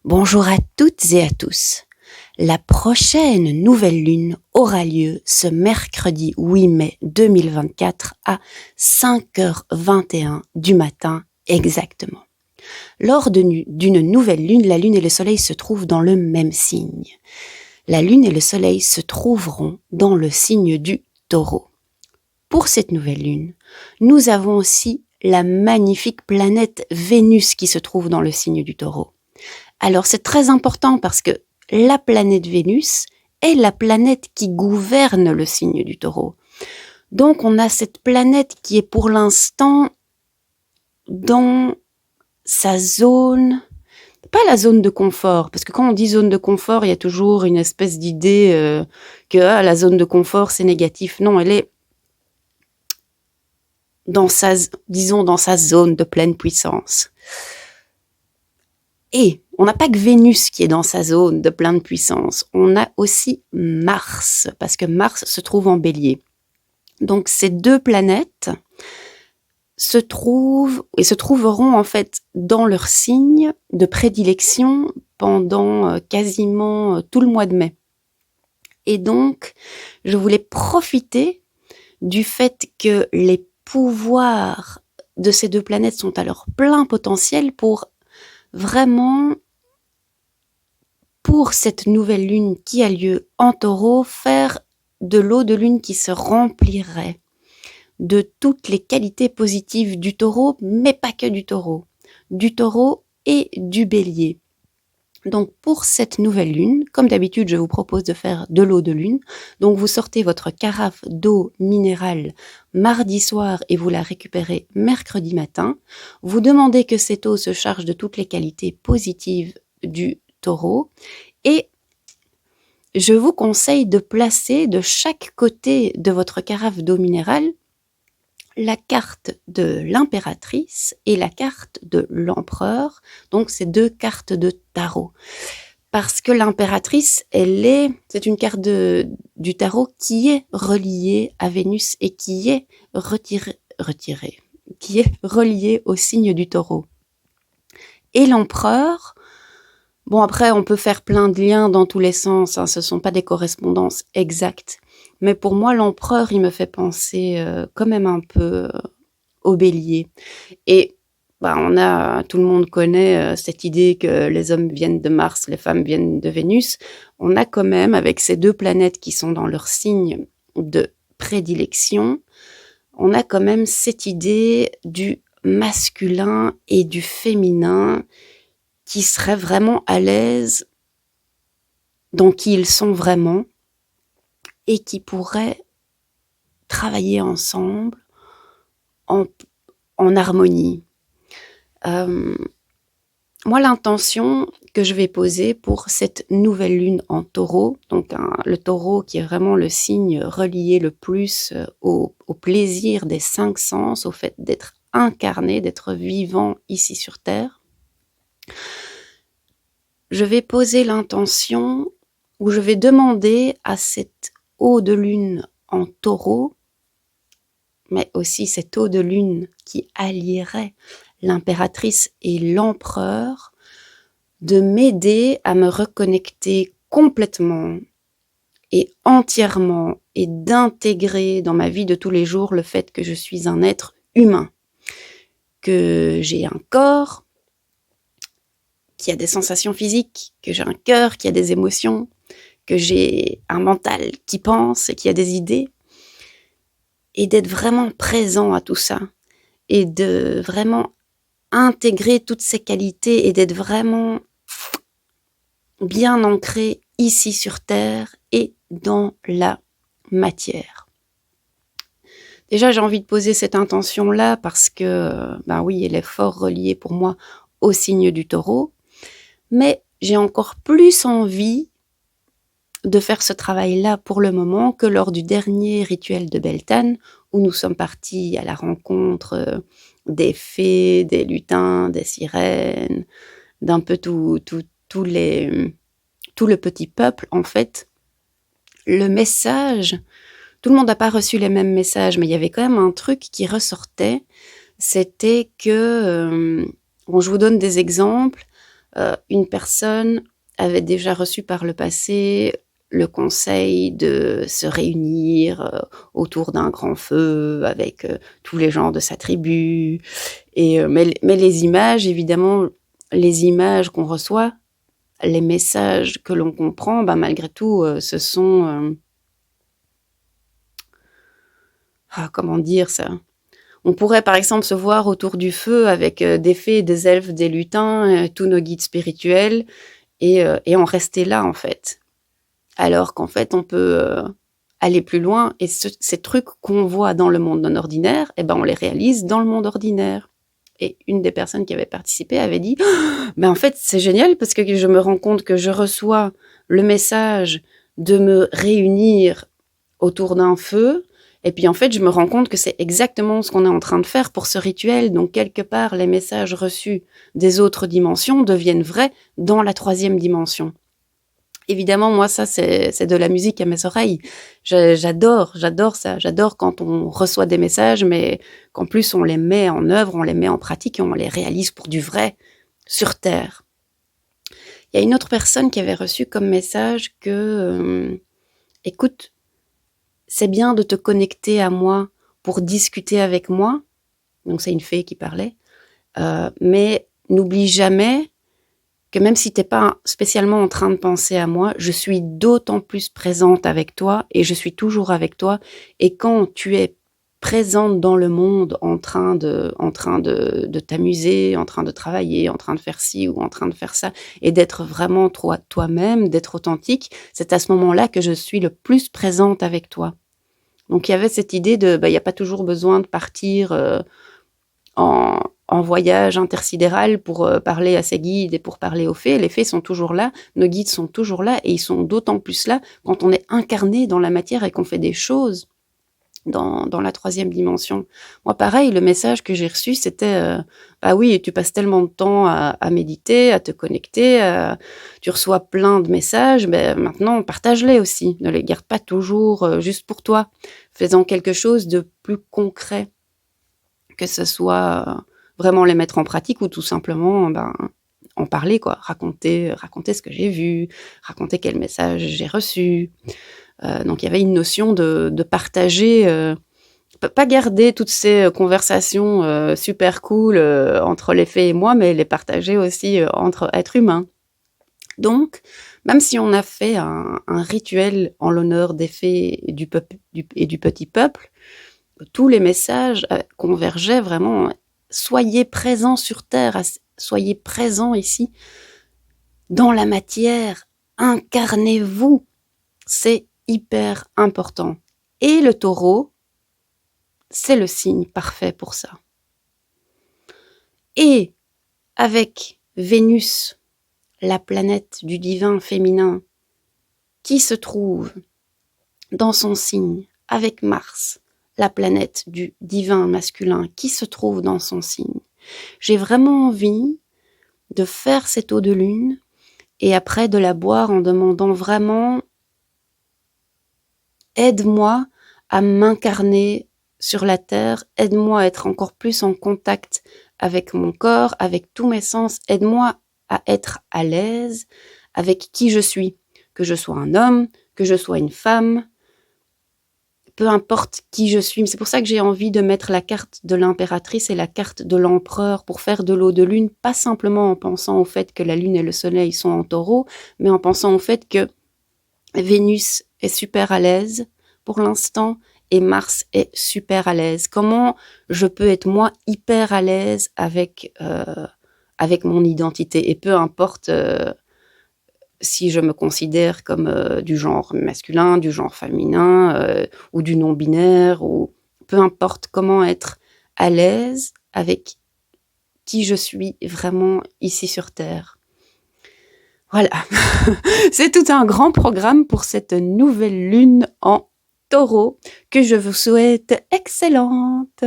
Bonjour à toutes et à tous. La prochaine nouvelle lune aura lieu ce mercredi 8 mai 2024 à 5h21 du matin exactement. Lors d'une nouvelle lune, la lune et le soleil se trouvent dans le même signe. La lune et le soleil se trouveront dans le signe du taureau. Pour cette nouvelle lune, nous avons aussi la magnifique planète Vénus qui se trouve dans le signe du taureau. Alors c'est très important parce que la planète Vénus est la planète qui gouverne le signe du taureau. Donc on a cette planète qui est pour l'instant dans sa zone, pas la zone de confort, parce que quand on dit zone de confort, il y a toujours une espèce d'idée que la zone de confort c'est négatif. Non, elle est dans sa zone de pleine puissance. Et on n'a pas que Vénus qui est dans sa zone de pleine puissance, on a aussi Mars, parce que Mars se trouve en Bélier. Donc ces deux planètes se trouveront en fait dans leur signe de prédilection pendant quasiment tout le mois de mai. Et donc, je voulais profiter du fait que les pouvoirs de ces deux planètes sont à leur plein potentiel pour vraiment, pour cette nouvelle lune qui a lieu en taureau, faire de l'eau de lune qui se remplirait de toutes les qualités positives du taureau, mais pas que du taureau et du bélier. Donc pour cette nouvelle lune, comme d'habitude, je vous propose de faire de l'eau de lune. Donc vous sortez votre carafe d'eau minérale mardi soir et vous la récupérez mercredi matin. Vous demandez que cette eau se charge de toutes les qualités positives du taureau et je vous conseille de placer de chaque côté de votre carafe d'eau minérale la carte de l'impératrice et la carte de l'empereur, donc ces deux cartes de tarot. Parce que l'impératrice, c'est une carte du tarot qui est reliée à Vénus et qui est qui est reliée au signe du taureau. Et l'empereur, bon après on peut faire plein de liens dans tous les sens, ce sont pas des correspondances exactes. Mais pour moi, l'empereur, il me fait penser quand même un peu au bélier. Et tout le monde connaît cette idée que les hommes viennent de Mars, les femmes viennent de Vénus. On a quand même, avec ces deux planètes qui sont dans leur signe de prédilection, on a quand même cette idée du masculin et du féminin qui seraient vraiment à l'aise dans qui ils sont vraiment, et qui pourraient travailler ensemble en harmonie. Moi, l'intention que je vais poser pour cette nouvelle lune en taureau, donc le taureau qui est vraiment le signe relié le plus au plaisir des 5 sens, au fait d'être incarné, d'être vivant ici sur Terre, je vais poser l'intention où je vais demander à cette eau de lune en taureau, mais aussi cette eau de lune qui allierait l'impératrice et l'empereur, de m'aider à me reconnecter complètement et entièrement et d'intégrer dans ma vie de tous les jours le fait que je suis un être humain, que j'ai un corps qui a des sensations physiques, que j'ai un cœur qui a des émotions, que j'ai un mental qui pense et qui a des idées, et d'être vraiment présent à tout ça, et de vraiment intégrer toutes ces qualités, et d'être vraiment bien ancré ici sur Terre et dans la matière. Déjà, j'ai envie de poser cette intention-là parce que, oui, elle est fort reliée pour moi au signe du taureau, mais j'ai encore plus envie de faire ce travail-là pour le moment que lors du dernier rituel de Beltane, où nous sommes partis à la rencontre des fées, des lutins, des sirènes, d'un peu tout le petit peuple. En fait, le message, tout le monde n'a pas reçu les mêmes messages, mais il y avait quand même un truc qui ressortait, c'était que, je vous donne des exemples, une personne avait déjà reçu par le passé le conseil de se réunir autour d'un grand feu avec tous les gens de sa tribu. Mais les images, évidemment, les images qu'on reçoit, les messages que l'on comprend, malgré tout, ce sont... comment dire ça ? On pourrait par exemple se voir autour du feu avec des fées, des elfes, des lutins, tous nos guides spirituels, et en rester là en fait. Alors qu'en fait, on peut aller plus loin, et ces trucs qu'on voit dans le monde non ordinaire, on les réalise dans le monde ordinaire. Et une des personnes qui avait participé avait dit « en fait, c'est génial parce que je me rends compte que je reçois le message de me réunir autour d'un feu, et puis en fait, je me rends compte que c'est exactement ce qu'on est en train de faire pour ce rituel. Donc quelque part, les messages reçus des autres dimensions deviennent vrais dans la 3e dimension. » Évidemment, moi, ça, c'est de la musique à mes oreilles. J'adore ça. J'adore quand on reçoit des messages, mais qu'en plus, on les met en œuvre, on les met en pratique et on les réalise pour du vrai sur Terre. Il y a une autre personne qui avait reçu comme message que, écoute, c'est bien de te connecter à moi pour discuter avec moi. Donc, c'est une fée qui parlait. Mais n'oublie jamais que même si t'es pas spécialement en train de penser à moi, je suis d'autant plus présente avec toi et je suis toujours avec toi. Et quand tu es présente dans le monde en train de t'amuser, en train de travailler, en train de faire ci ou en train de faire ça, et d'être vraiment toi-même, d'être authentique, c'est à ce moment-là que je suis le plus présente avec toi. Donc il y avait cette idée de, il n'y a pas toujours besoin de partir en voyage intersidéral pour parler à ses guides et pour parler aux fées. Les fées sont toujours là, nos guides sont toujours là, et ils sont d'autant plus là quand on est incarné dans la matière et qu'on fait des choses dans la 3e dimension. Moi, pareil, le message que j'ai reçu, c'était oui, tu passes tellement de temps à méditer, à te connecter, tu reçois plein de messages, maintenant, partage-les aussi. Ne les garde pas toujours juste pour toi. Fais-en quelque chose de plus concret, que ce soit vraiment les mettre en pratique ou tout simplement en parler, quoi. Raconter ce que j'ai vu, raconter quel message j'ai reçu. Donc il y avait une notion de partager, pas garder toutes ces conversations super cool entre les fées et moi, mais les partager aussi entre êtres humains. Donc, même si on a fait un rituel en l'honneur des fées et du petit peuple, tous les messages convergeaient vraiment. Soyez présents sur Terre, soyez présents ici, dans la matière, incarnez-vous. C'est hyper important. Et le taureau, c'est le signe parfait pour ça. Et avec Vénus, la planète du divin féminin, qui se trouve dans son signe, avec Mars, la planète du divin masculin, qui se trouve dans son signe, j'ai vraiment envie de faire cette eau de lune et après de la boire en demandant vraiment « Aide-moi à m'incarner sur la Terre, aide-moi à être encore plus en contact avec mon corps, avec tous mes sens, aide-moi à être à l'aise avec qui je suis, que je sois un homme, que je sois une femme, peu importe qui je suis. » C'est pour ça que j'ai envie de mettre la carte de l'impératrice et la carte de l'empereur pour faire de l'eau de lune, pas simplement en pensant au fait que la lune et le soleil sont en taureau, mais en pensant au fait que Vénus est super à l'aise pour l'instant et Mars est super à l'aise. Comment je peux être moi hyper à l'aise avec mon identité, et peu importe si je me considère comme du genre masculin, du genre féminin ou du non-binaire, ou peu importe, comment être à l'aise avec qui je suis vraiment ici sur Terre. Voilà, c'est tout un grand programme pour cette nouvelle lune en Taureau que je vous souhaite excellente.